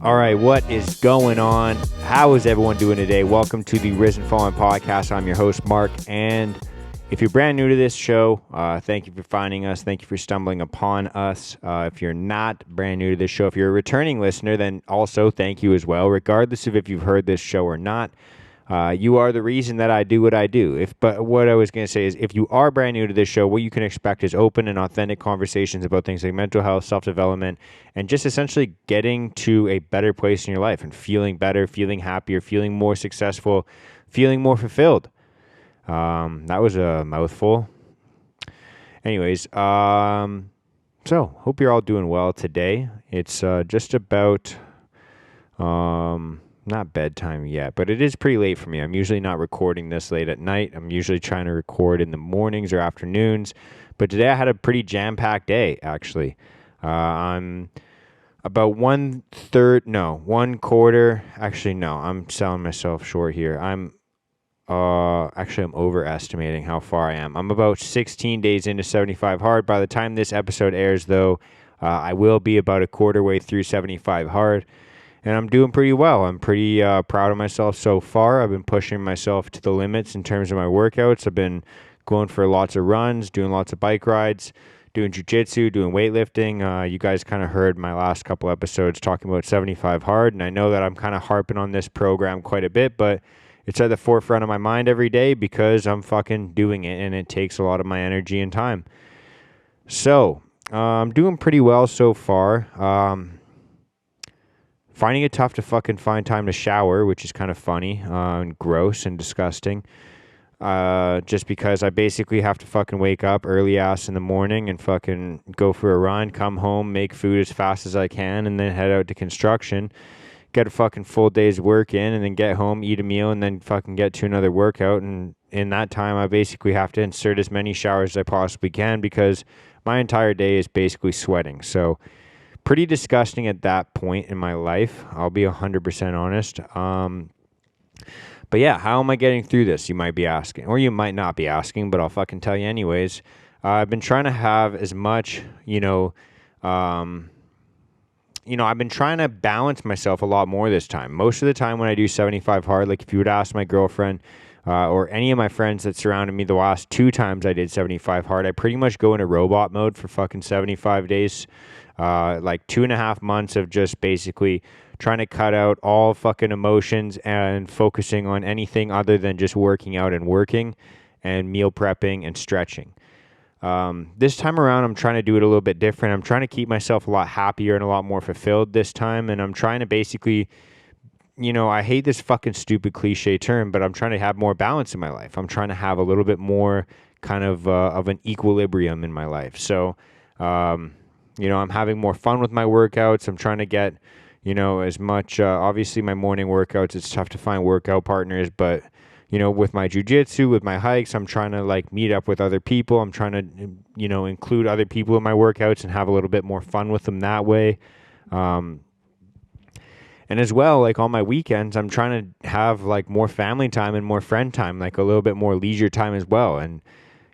All right, what is going on? How is everyone doing today? Welcome to the Risen Fallen podcast. I'm your host, Mark, and if you're brand new to this show, thank you for finding us. Thank you for stumbling upon us. If you're not brand new to this show, if you're a returning listener, then also thank you as well. Regardless of if you've heard this show or not, you are the reason that I do what I do. But what I was going to say is, if you are brand new to this show, what you can expect is open and authentic conversations about things like mental health, self-development, and just essentially getting to a better place in your life and feeling better, feeling happier, feeling more successful, feeling more fulfilled. That was a mouthful. Anyways, so hope you're all doing well today. It's just about not bedtime yet, but it is pretty late for me. I'm usually not recording this late at night. I'm usually trying to record in the mornings or afternoons, but today I had a pretty jam-packed day, actually. I'm about one quarter. Actually, no, I'm selling myself short here. I'm overestimating how far I am. I'm about 16 days into 75 hard. By the time this episode airs, though, I will be about a quarter way through 75 hard. And I'm doing pretty well. I'm pretty proud of myself so far. I've been pushing myself to the limits in terms of my workouts. I've been going for lots of runs, doing lots of bike rides, doing jiu-jitsu, doing weightlifting. You guys kind of heard my last couple episodes talking about 75 hard, and I know that I'm kind of harping on this program quite a bit, but it's at the forefront of my mind every day because I'm fucking doing it, and it takes a lot of my energy and time. So, I'm doing pretty well so far. Finding it tough to fucking find time to shower, which is kind of funny and gross and disgusting. Just because I basically have to fucking wake up early ass in the morning and fucking go for a run, come home, make food as fast as I can, and then head out to construction, get a fucking full day's work in, and then get home, eat a meal, and then fucking get to another workout. And in that time, I basically have to insert as many showers as I possibly can because my entire day is basically sweating. So pretty disgusting at that point in my life. I'll be 100% honest. But yeah, how am I getting through this? You might be asking, or you might not be asking, but I'll fucking tell you anyways. I've been trying to have as much, I've been trying to balance myself a lot more this time. Most of the time when I do 75 hard, like if you would ask my girlfriend or any of my friends that surrounded me the last 2 times I did 75 hard, I pretty much go into robot mode for fucking 75 days. Like 2.5 months of just basically trying to cut out all fucking emotions and focusing on anything other than just working out and working and meal prepping and stretching. This time around, I'm trying to do it a little bit different. I'm trying to keep myself a lot happier and a lot more fulfilled this time. And I'm trying to basically, I hate this fucking stupid cliche term, but I'm trying to have more balance in my life. I'm trying to have a little bit more kind of an equilibrium in my life. So, I'm having more fun with my workouts. I'm trying to get, as much, obviously my morning workouts, it's tough to find workout partners, but, with my jiu-jitsu, with my hikes, I'm trying to like meet up with other people. I'm trying to, include other people in my workouts and have a little bit more fun with them that way. And as well, like on my weekends, I'm trying to have like more family time and more friend time, like a little bit more leisure time as well. And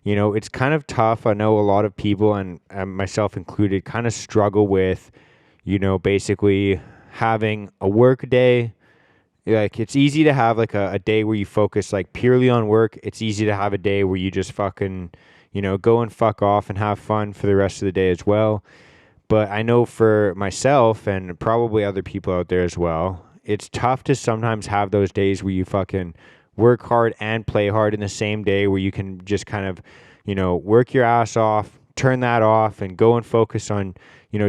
it's kind of tough. I know a lot of people, and myself included, kind of struggle with, basically having a work day. Like, it's easy to have like a day where you focus like purely on work. It's easy to have a day where you just fucking, go and fuck off and have fun for the rest of the day as well. But I know for myself and probably other people out there as well, it's tough to sometimes have those days where you fucking work hard and play hard in the same day, where you can just kind of, work your ass off, turn that off, and go and focus on,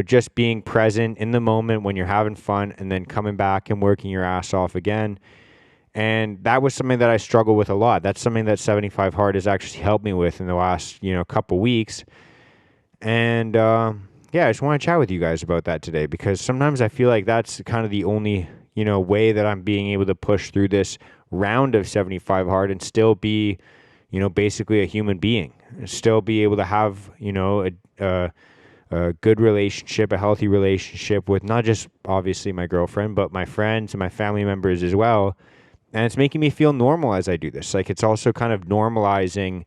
just being present in the moment when you're having fun, and then coming back and working your ass off again. And that was something that I struggle with a lot. That's something that 75 hard has actually helped me with in the last, couple weeks. And I just want to chat with you guys about that today, because sometimes I feel like that's kind of the only, way that I'm being able to push through this round of 75 hard and still be, basically a human being, still be able to have, a good relationship, a healthy relationship with not just obviously my girlfriend, but my friends and my family members as well. And it's making me feel normal as I do this. Like, it's also kind of normalizing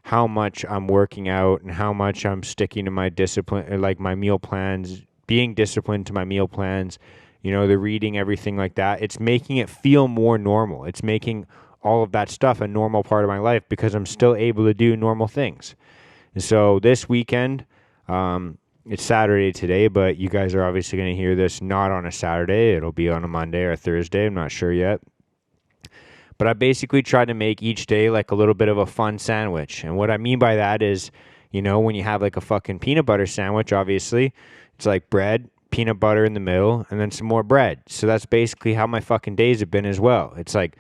how much I'm working out and how much I'm sticking to my discipline, like my meal plans, being disciplined to my meal plans, the reading, everything like that. It's making it feel more normal. It's making all of that stuff a normal part of my life because I'm still able to do normal things. And so this weekend, it's Saturday today, but you guys are obviously going to hear this not on a Saturday. It'll be on a Monday or a Thursday. I'm not sure yet. But I basically try to make each day like a little bit of a fun sandwich. And what I mean by that is, when you have like a fucking peanut butter sandwich, obviously, it's like bread, peanut butter in the middle, and then some more bread. So that's basically how my fucking days have been as well. It's like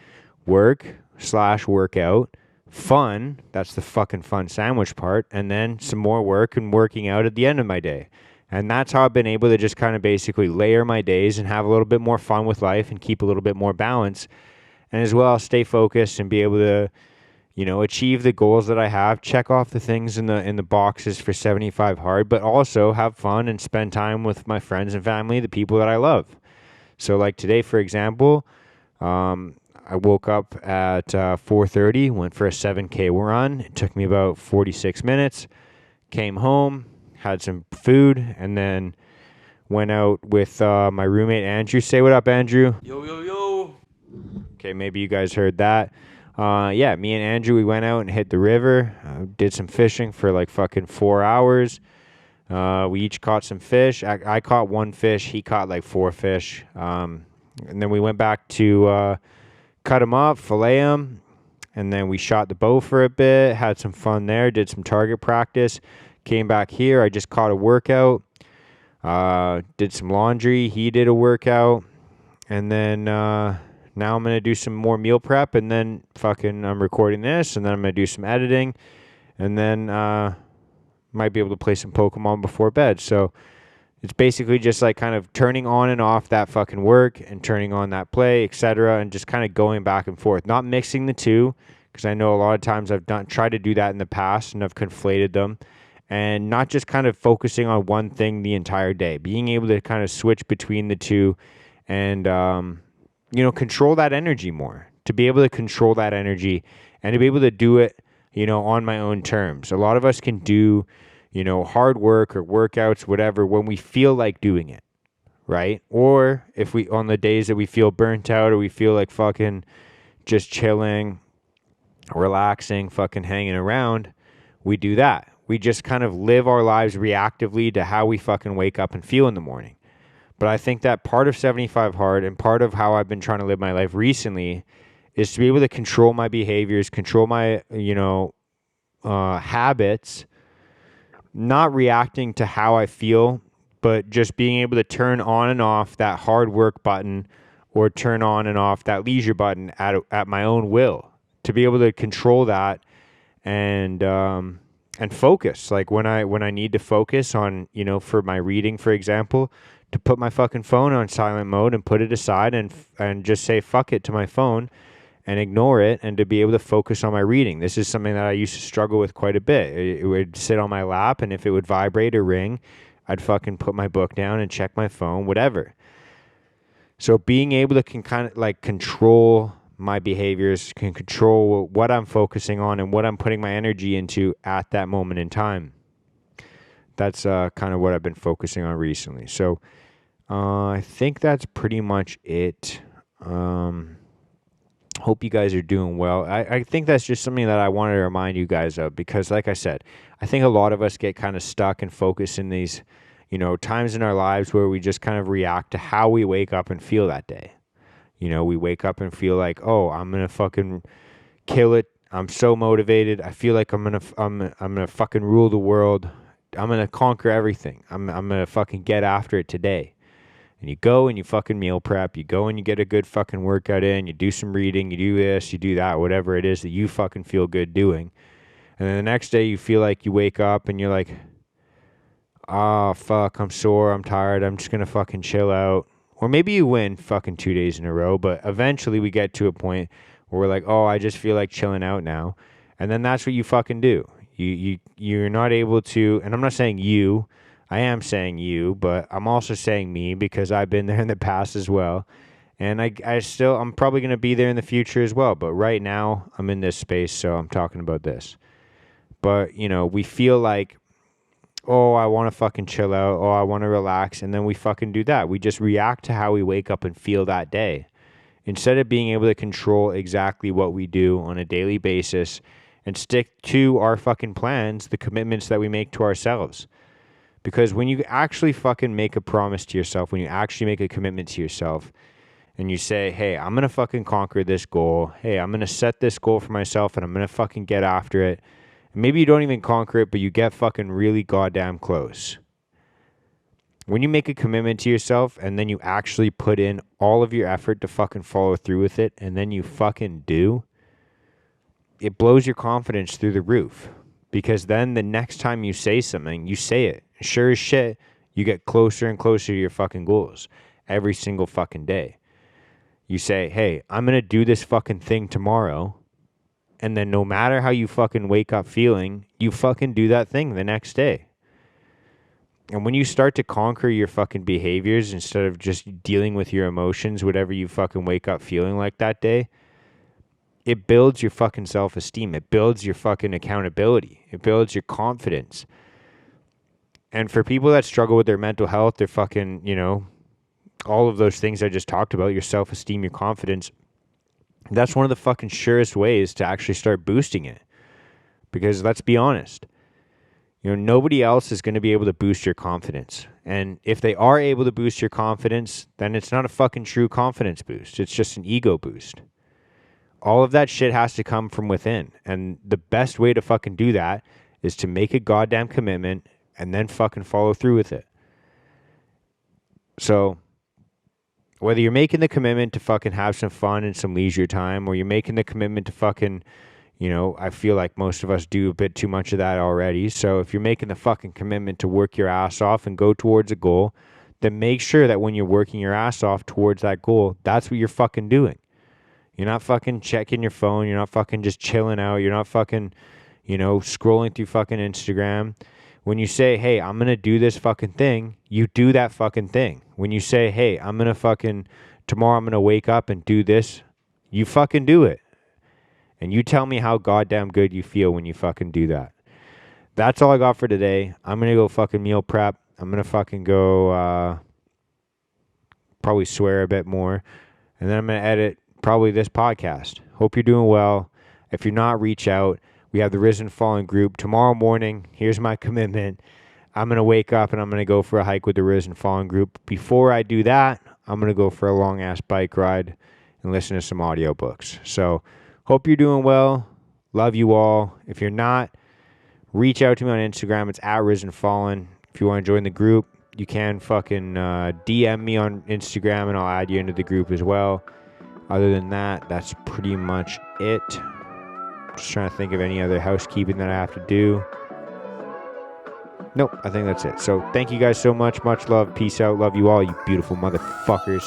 work/workout, fun, that's the fucking fun sandwich part, and then some more work and working out at the end of my day. And that's how I've been able to just kind of basically layer my days and have a little bit more fun with life and keep a little bit more balance. And as well, stay focused and be able to, achieve the goals that I have, check off the things in the boxes for 75 hard, but also have fun and spend time with my friends and family, the people that I love. So like today, for example, I woke up at 4:30, went for a 7K run. It took me about 46 minutes. Came home, had some food, and then went out with my roommate, Andrew. Say what up, Andrew. Yo, yo, yo. Okay, maybe you guys heard that. Yeah, me and Andrew, we went out and hit the river. Did some fishing for like fucking 4 hours. We each caught some fish. I caught one fish. He caught like 4 fish. And then we went back to cut them up, fillet them. And then we shot the bow for a bit. Had some fun there. Did some target practice. Came back here. I just caught a workout. Did some laundry. He did a workout. And then now I'm going to do some more meal prep. And then I'm recording this. And then I'm going to do some editing. And then might be able to play some Pokemon before bed. So it's basically just like kind of turning on and off that fucking work and turning on that play, etc. And just kind of going back and forth. Not mixing the two, because I know a lot of times I've tried to do that in the past and I've conflated them. And not just kind of focusing on one thing the entire day. Being able to kind of switch between the two and, control that energy more. To be able to control that energy and to be able to do it, on my own terms. A lot of us can do, hard work or workouts, whatever, when we feel like doing it, right? Or if on the days that we feel burnt out or we feel like fucking just chilling, relaxing, fucking hanging around, we do that. We just kind of live our lives reactively to how we fucking wake up and feel in the morning. But I think that part of 75 Hard and part of how I've been trying to live my life recently is to be able to control my behaviors, control my, habits, not reacting to how I feel, but just being able to turn on and off that hard work button or turn on and off that leisure button at my own will. To be able to control that and focus. Like when I need to focus on, for my reading, for example, to put my fucking phone on silent mode and put it aside and just say fuck it to my phone and ignore it, and to be able to focus on my reading. This is something that I used to struggle with quite a bit. It would sit on my lap, and if it would vibrate or ring, I'd fucking put my book down and check my phone, whatever. So being able to kind of like control my behaviors, can control what I'm focusing on and what I'm putting my energy into at that moment in time. That's kind of what I've been focusing on recently. So I think that's pretty much it. Hope you guys are doing well. I think that's just something that I wanted to remind you guys of, because like I said, I think a lot of us get kind of stuck and focused in these, times in our lives where we just kind of react to how we wake up and feel that day. We wake up and feel like, oh, I'm going to fucking kill it. I'm so motivated. I feel like I'm going to fucking rule the world. I'm going to conquer everything. I'm going to fucking get after it today. And you go and you fucking meal prep. You go and you get a good fucking workout in. You do some reading. You do this. You do that. Whatever it is that you fucking feel good doing. And then the next day you feel like you wake up and you're like, oh, fuck, I'm sore. I'm tired. I'm just going to fucking chill out. Or maybe you win fucking 2 days in a row. But eventually we get to a point where we're like, oh, I just feel like chilling out now. And then that's what you fucking do. You're not able to, and I'm not saying you, I am saying you, but I'm also saying me, because I've been there in the past as well. And I'm probably going to be there in the future as well. But right now I'm in this space, so I'm talking about this. But, we feel like oh, I want to fucking chill out. Oh, I want to relax. And then we fucking do that. We just react to how we wake up and feel that day. Instead of being able to control exactly what we do on a daily basis and stick to our fucking plans, the commitments that we make to ourselves. Because when you actually fucking make a promise to yourself, when you actually make a commitment to yourself, and you say, hey, I'm going to fucking conquer this goal. Hey, I'm going to set this goal for myself and I'm going to fucking get after it. And maybe you don't even conquer it, but you get fucking really goddamn close. When you make a commitment to yourself and then you actually put in all of your effort to fucking follow through with it and then you fucking do, it blows your confidence through the roof. Because then the next time you say something, you say it. Sure as shit, you get closer and closer to your fucking goals every single fucking day. You say, hey, I'm going to do this fucking thing tomorrow. And then no matter how you fucking wake up feeling, you fucking do that thing the next day. And when you start to conquer your fucking behaviors instead of just dealing with your emotions, whatever you fucking wake up feeling like that day, it builds your fucking self-esteem. It builds your fucking accountability. It builds your confidence. And for people that struggle with their mental health, their fucking, all of those things I just talked about, your self-esteem, your confidence, that's one of the fucking surest ways to actually start boosting it. Because let's be honest, nobody else is going to be able to boost your confidence. And if they are able to boost your confidence, then it's not a fucking true confidence boost. It's just an ego boost. All of that shit has to come from within. And the best way to fucking do that is to make a goddamn commitment and then fucking follow through with it. So whether you're making the commitment to fucking have some fun and some leisure time, or you're making the commitment to fucking, I feel like most of us do a bit too much of that already. So if you're making the fucking commitment to work your ass off and go towards a goal, then make sure that when you're working your ass off towards that goal, that's what you're fucking doing. You're not fucking checking your phone. You're not fucking just chilling out. You're not fucking, scrolling through fucking Instagram. When you say, hey, I'm going to do this fucking thing, you do that fucking thing. When you say, hey, tomorrow I'm going to wake up and do this, you fucking do it. And you tell me how goddamn good you feel when you fucking do that. That's all I got for today. I'm going to go fucking meal prep. I'm going to fucking go probably swear a bit more. And then I'm going to edit probably this podcast. Hope you're doing well. If you're not, reach out. We have the Risen Fallen group. Tomorrow morning, here's my commitment. I'm going to wake up and I'm going to go for a hike with the Risen Fallen group. Before I do that, I'm going to go for a long-ass bike ride and listen to some audiobooks. So, hope you're doing well. Love you all. If you're not, reach out to me on Instagram. It's @RisenFallen. If you want to join the group, you can fucking DM me on Instagram and I'll add you into the group as well. Other than that, that's pretty much it. Just trying to think of any other housekeeping that I have to do. Nope, I think that's it. So thank you guys so much. Much love. Peace out. Love you all, you beautiful motherfuckers.